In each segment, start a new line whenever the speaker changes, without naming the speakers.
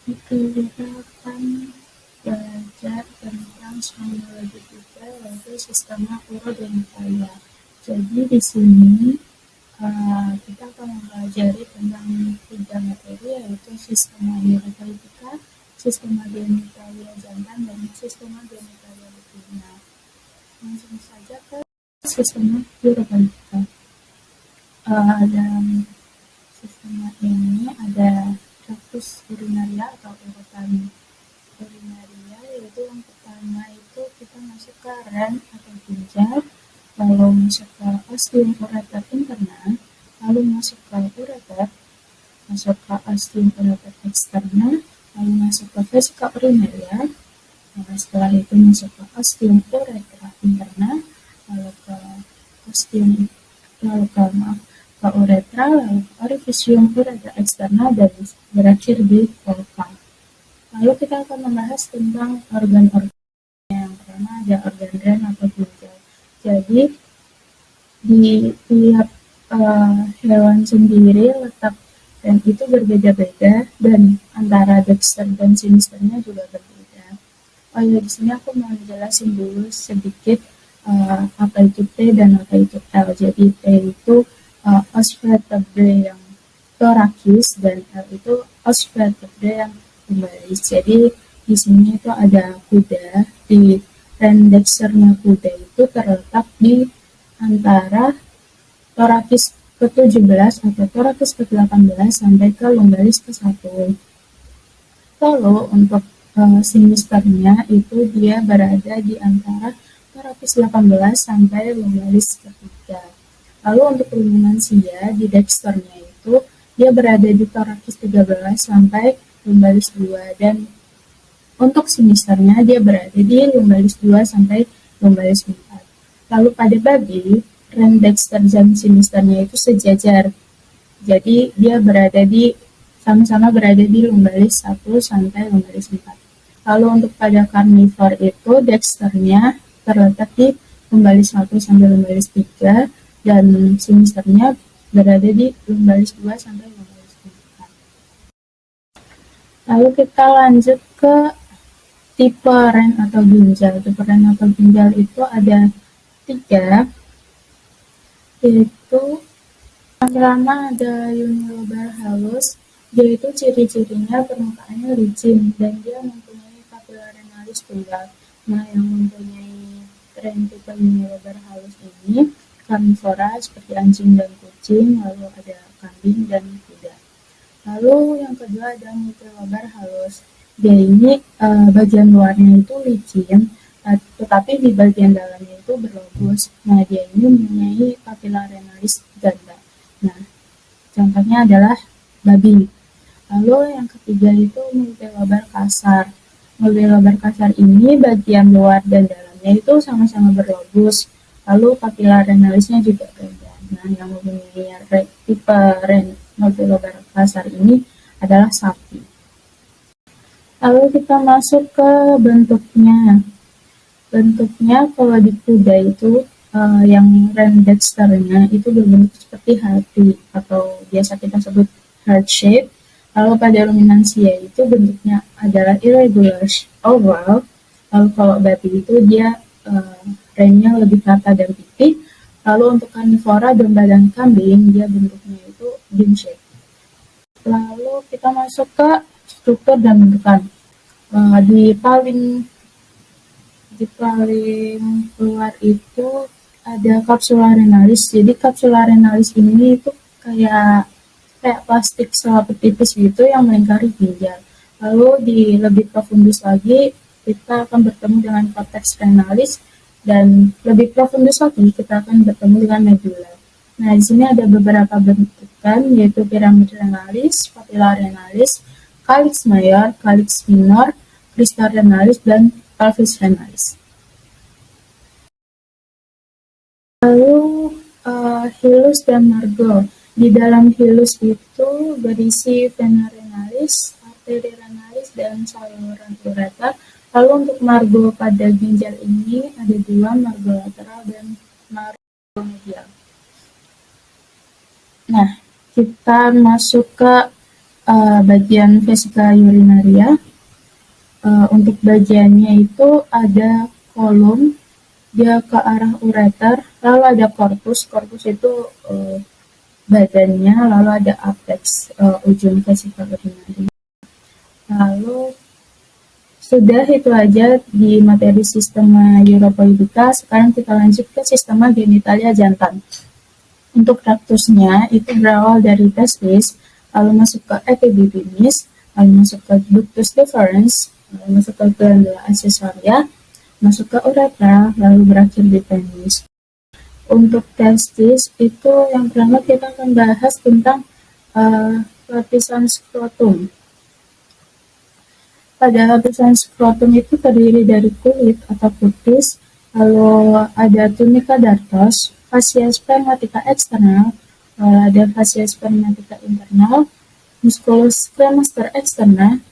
Oke, kita akan belajar tentang sosiologi kita, yaitu sistema urogenitalia. Jadi di sini kita akan mempelajari tentang 3 materi, yaitu sistema urogenitalia, sistema genitalia jantan, dan sistema genitalia betina. Langsung saja ke sistema urogenitalia. Dalam sistema ini ada traktus urinaria atau urutan urinaria, yaitu yang pertama itu kita masuk ke ren atau ginjal, lalu masuk ke ostium ureter interna, lalu masuk ke ureter, masuk ke ostium ureter externa, lalu masuk ke vesika urinaria, setelah itu masuk ke ostium ureter interna, lalu ke ostium ke uretra, lalu ke orifisium ureter externa, dan berakhir di vulva. Lalu kita akan membahas tentang organ-organ. Yang pertama ada organ ren atau ginjal. Jadi di tiap hewan sendiri letak ren itu berbeda-beda, dan antara dexter dan sinisternya juga berbeda. Oh ya, di sini aku mau jelasin dulu sedikit apa itu T dan apa itu L. Jadi T itu os vertebrae yang thoracis, dan L itu os vertebrae yang lumbalis. Jadi di sini itu ada kuda, di rendexernya kuda itu terletak di antara thoracis ke-17 atau thoracis ke-18 sampai ke lumbalis ke-1. Lalu untuk sinisternya itu dia berada di antara thoracis 18 sampai lumbalis ke-3. Lalu untuk ruminansia di dexternya itu dia berada di thoracis 13 sampai lumbalis 2, dan untuk sinisternya dia berada di lumbalis 2 sampai lumbalis 4. Lalu pada babi, ren dexter dan sinisternya itu sejajar. Jadi dia sama-sama berada di lumbalis 1 sampai lumbalis 4. Lalu untuk pada karnivor itu dexternya terletak di lumbalis 1 sampai lumbalis 3, dan sinisternya berada di lumbalis 2 sampai lumbalis 4. Lalu kita lanjut ke tipe ren atau ginjal. Tipe ren atau ginjal itu ada 3, yaitu yang pertama ada unilobar halus. Dia itu ciri-cirinya permukaannya licin dan dia mempunyai papilla renalis tunggal. Nah, yang mempunyai ren tipe unilobar halus ini karnivora seperti anjing dan kucing, lalu ada kambing dan kuda. Lalu yang kedua ada multilobar halus. Dia ini bagian luarnya itu licin, tetapi di bagian dalamnya itu berlobus. Nah, dia ini mempunyai papilla renalis ganda. Nah, contohnya adalah babi. Lalu yang ketiga itu multilobar kasar. Multilobar kasar ini bagian luar dan dalamnya itu sama-sama berlobus. Lalu papilla renalisnya juga ganda. Nah, yang mempunyai tipe ren multilobar kasar ini adalah sapi. Lalu kita masuk ke bentuknya. Bentuknya kalau di kuda itu yang ren dexternya itu berbentuk seperti hati atau biasa kita sebut heart shape. Lalu pada ruminansia itu bentuknya adalah irregular oval. Lalu kalau babi itu dia rennya lebih rata dan pipih. Lalu untuk karnivora, domba dan kambing, dia bentuknya itu bean shape. Lalu kita masuk ke struktur dan bentukan. Di paling luar itu ada kapsula renalis. Jadi kapsula renalis ini itu kayak plastik selaput tipis gitu yang melingkari ginjal. Lalu di lebih profundus lagi kita akan bertemu dengan cortex renalis, dan lebih profundus lagi kita akan bertemu dengan medulla. Nah, di sini ada beberapa bentukan, yaitu piramid renalis, papilla renalis, calyx major, calyx minor, crista renalis, dan pelvis renalis. Lalu hilus dan margo. Di dalam hilus itu berisi vena renalis, arteri renalis, dan saluran ureter. Lalu untuk margo pada ginjal ini ada 2, margo lateral dan margo medial. Nah, kita masuk ke bagian vesika urinaria. Untuk bagiannya itu ada kolom, dia ke arah ureter, lalu ada korpus itu badannya, lalu ada apex, ujung vesika urinaria. Lalu sudah itu aja di materi sistema uropoidika. Sekarang kita lanjut ke sistema genitalia jantan. Untuk raktusnya itu berawal dari testis, lalu masuk ke epididymis, lalu masuk ke ductus deferens, lalu masuk ke glandula aksesoria, masuk ke uretra, lalu berakhir di penis. Untuk testis itu yang pertama kita akan bahas tentang lapisan skrotum. Pada lapisan skrotum itu terdiri dari kulit atau kutis, lalu ada tunica dartos, fascia spermatica eksternal, lalu ada fascia spermatica internal, musculus cremaster externa,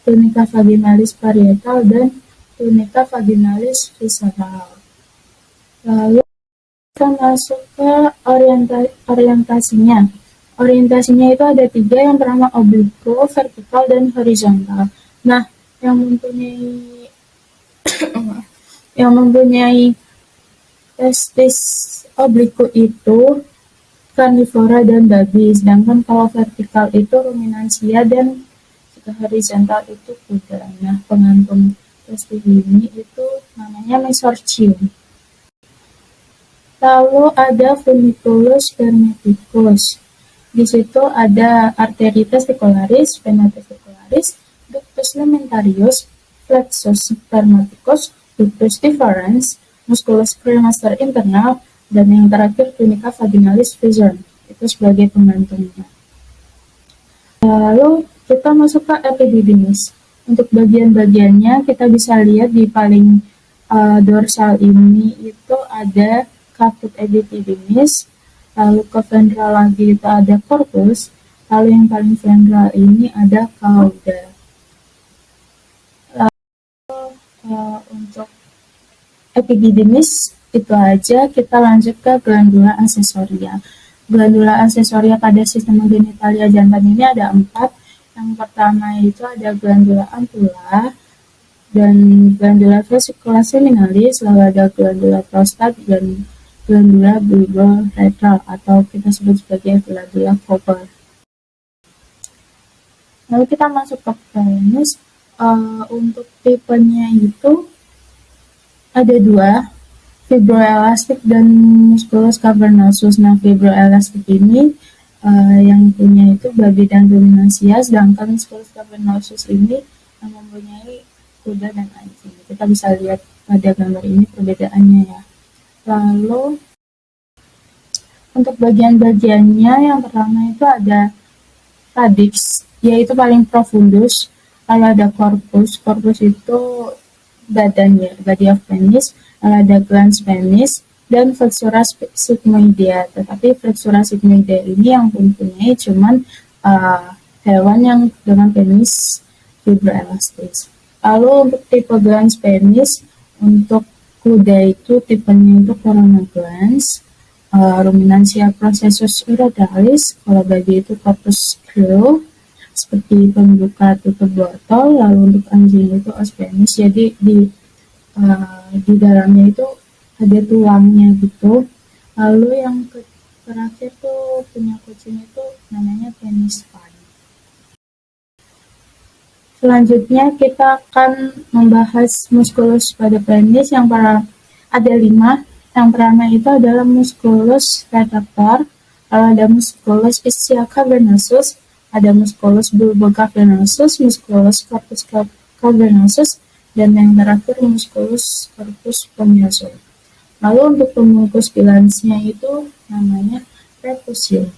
tunica vaginalis parietal, dan tunica vaginalis visceral. Lalu kita masuk ke orientasinya. Orientasinya itu ada 3, yang pertama obliku, vertikal, dan horizontal. Nah, yang mempunyai testis obliku itu karnivora dan babi, sedangkan kalau vertikal itu ruminansia dan jika horizontal itu kuda. Nah, pengantung testis ini itu namanya mesorchium. Lalu ada funiculus hermeticus. Di situ ada arteri testicularis, vena testicularis, ductus limentarius, plexus spermaticus, ductus deferens, musculus cremaster internal, dan yang terakhir tunica vaginalis viscerum. Itu sebagai pengantungnya. Lalu kita masuk ke epididymis. Untuk bagian-bagiannya kita bisa lihat di paling dorsal ini itu ada caput epididymis, lalu ke ventral lagi itu ada corpus, lalu yang paling ventral ini ada cauda. Untuk epididymis itu aja. Kita lanjut ke glandula aksesoria. Glandula aksesoria pada sistem genitalia jantan ini ada 4. Yang pertama itu ada glandula ampulla dan glandula vesicula seminalis, lalu ada glandula prostat dan glandula bulboretral atau kita sebut sebagai glandula Cooper. Lalu kita masuk ke penis. Untuk tipenya itu ada 2, fibroelastik dan musculus cavernosus. Nah, fibroelastik ini yang punya itu babi dan ruminansia, sedangkan musculus cavernosus ini yang mempunyai kuda dan anjing. Kita bisa lihat pada gambar ini perbedaannya ya. Lalu untuk bagian-bagiannya yang pertama itu ada radix, yaitu paling profundus, lalu ada corpus. Corpus itu badannya, body of penis, lalu ada glans penis, dan flexura sigmoidea. Tetapi flexura sigmoidea ini yang mempunyai cuman hewan yang dengan penis fibroelastis. Lalu untuk tipe glans penis, untuk kuda itu tipenya itu corona glans, ruminansia processus urodalis, kalau babi itu corpus screw, seperti pembuka tutup botol. Lalu untuk anjing itu os penis, jadi di dalamnya itu ada tulangnya gitu. Lalu yang terakhir tuh punya kucing itu namanya penis pan. Selanjutnya kita akan membahas musculus pada penis. Yang ada 5. Yang pertama itu adalah musculus retractor, lalu ada musculus ischia cavernosus, ada musculus bulbocavernosus, musculus corpus cavernosus, dan yang terakhir musculus corpus spongiosum. Lalu untuk pembungkus bilansnya itu namanya prepucium.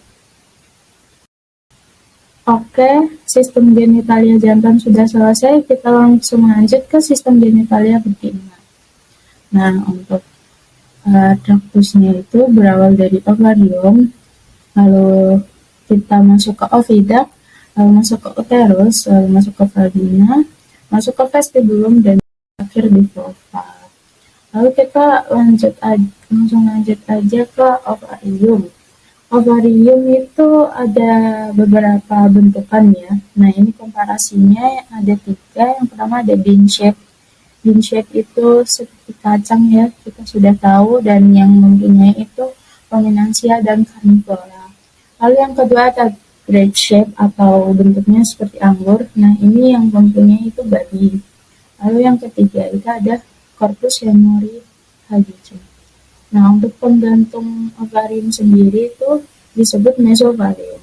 Oke, sistem genitalia jantan sudah selesai. Kita langsung lanjut ke sistem genitalia betina. Nah, untuk traktusnya itu berawal dari ovarium, lalu kita masuk ke oviduct, lalu masuk ke uterus, lalu masuk ke vagina, masuk ke vestibulum, dan akhir di vulva. Lalu kita langsung lanjut aja ke ovarium. Ovarium itu ada beberapa bentukan ya. Nah, ini komparasinya ada 3. Yang pertama ada bean shape. Bean shape itu seperti kacang ya, kita sudah tahu, dan yang mempunyai itu ruminansia dan karnivora. Lalu yang kedua ada grape shape atau bentuknya seperti anggur. Nah, ini yang mempunyai itu babi. Lalu yang ketiga itu ada corpus lemuri hagicum. Nah, untuk penggantung ovarium sendiri itu disebut mesovarium.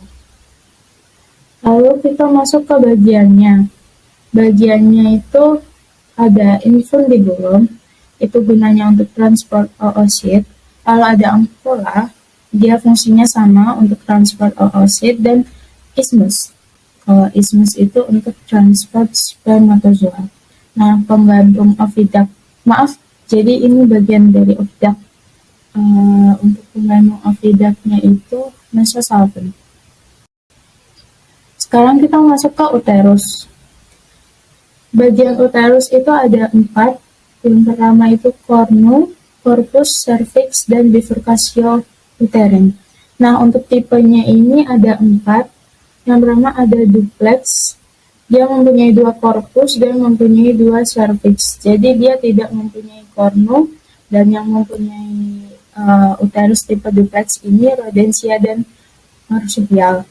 Lalu kita masuk ke bagiannya. Bagiannya itu ada infundibulum, itu gunanya untuk transport oosit. Lalu ada ampula, dia fungsinya sama untuk transport oosit, dan isthmus. Kalau isthmus itu untuk transport spermatozoa. Nah, penggantung oviduct, maaf, jadi ini bagian dari oviduct. Untuk penggantung oviductnya itu mesosalpin. Sekarang kita masuk ke uterus. Bagian uterus itu ada 4. Yang pertama itu cornu, corpus, cervix, dan bifurcatio uterine. Nah, untuk tipenya ini ada 4. Yang pertama ada duplex, dia mempunyai 2 corpus dan mempunyai 2 cervix. Jadi dia tidak mempunyai cornu, dan yang mempunyai uterus tipe duplex ini rodentia dan marsupial.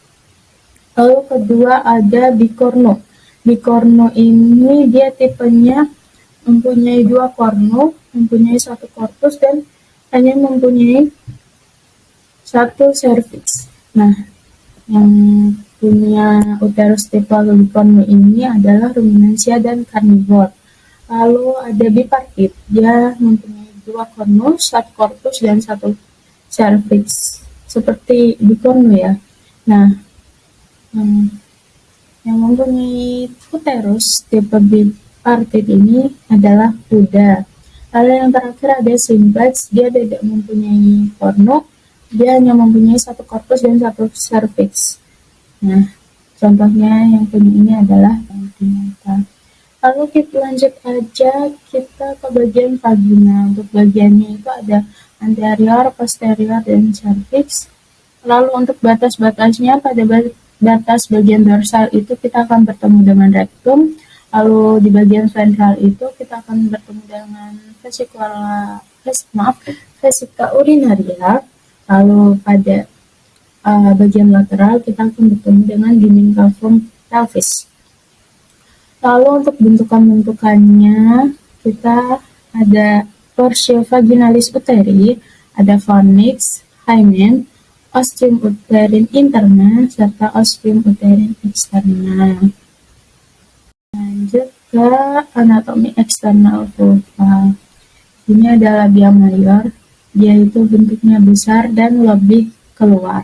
Lalu kedua ada bicornu. Bicornu ini dia tipenya mempunyai 2 cornu, mempunyai 1 corpus, dan hanya mempunyai 1 cervix. Nah, yang punya uterus tipe bicornu ini adalah ruminansia dan karnivor. Lalu ada bipartit, dia mempunyai 2 cornu, 1 corpus, dan 1 cervix, seperti bicornu ya. Nah, yang mempunyai uterus tipe bipartit ini adalah kuda. Lalu yang terakhir ada simplex, dia tidak mempunyai cornu, dia hanya mempunyai 1 corpus dan 1 cervix. Nah, contohnya yang punya ini adalah primata. Lalu kita lanjut aja, kita ke bagian vagina. Untuk bagiannya itu ada anterior, posterior, dan cervix. Lalu untuk batas-batasnya, pada batas bagian dorsal itu kita akan bertemu dengan rektum. Lalu di bagian ventral itu kita akan bertemu dengan vesika urinaria. Lalu pada bagian lateral kita akan bertemu dengan dinding cavum pelvis. Lalu untuk bentukan-bentukannya kita ada portio vaginalis uteri, ada fornix, hymen, ostium uterin interna, serta ostium uterin externa. Lanjut ke anatomi eksternal vulva. Ini ada labia mayor, dia itu bentuknya besar dan lebih keluar.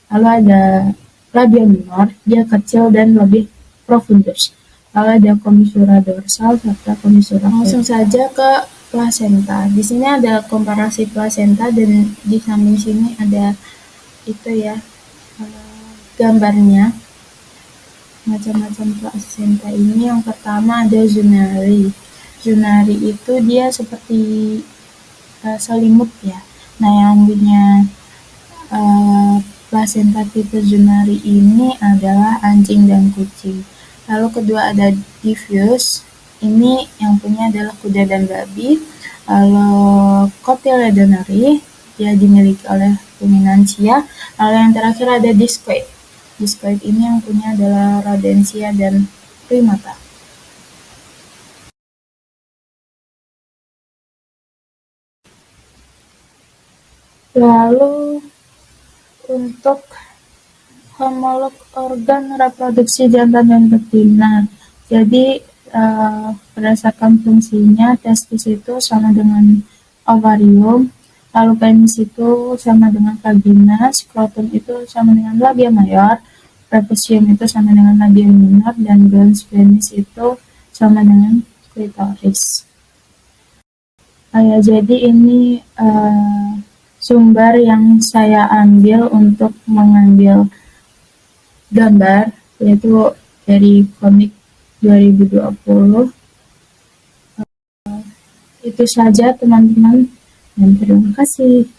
Lalu ada labia minor, dia kecil dan lebih profundus. Lalu ada commissura dorsal serta commissura. Langsung saja ke plasenta. Di sini ada komparasi plasenta, dan di samping sini ada itu ya gambarnya macam-macam plasenta ini. Yang pertama ada zunari. Zunari itu dia seperti selimut ya. Nah, yang punya plasenta tipe zunari ini adalah anjing dan kucing. Lalu kedua ada diffuse, ini yang punya adalah kuda dan babi. Lalu cotyledonary, dia dimiliki oleh ruminansia. Lalu yang terakhir ada discoid. Discoid ini yang punya adalah rodentia dan primata. Lalu untuk homolog organ reproduksi jantan dan betina. Jadi berdasarkan fungsinya, testis itu sama dengan ovarium, lalu penis itu sama dengan vagina, skrotum itu sama dengan labia mayor, trapezium itu sama dengan labia minor, dan glans penis itu sama dengan klitoris. Jadi ini sumber yang saya ambil untuk mengambil gambar, yaitu dari komik 2020. Itu saja teman-teman, dan terima kasih.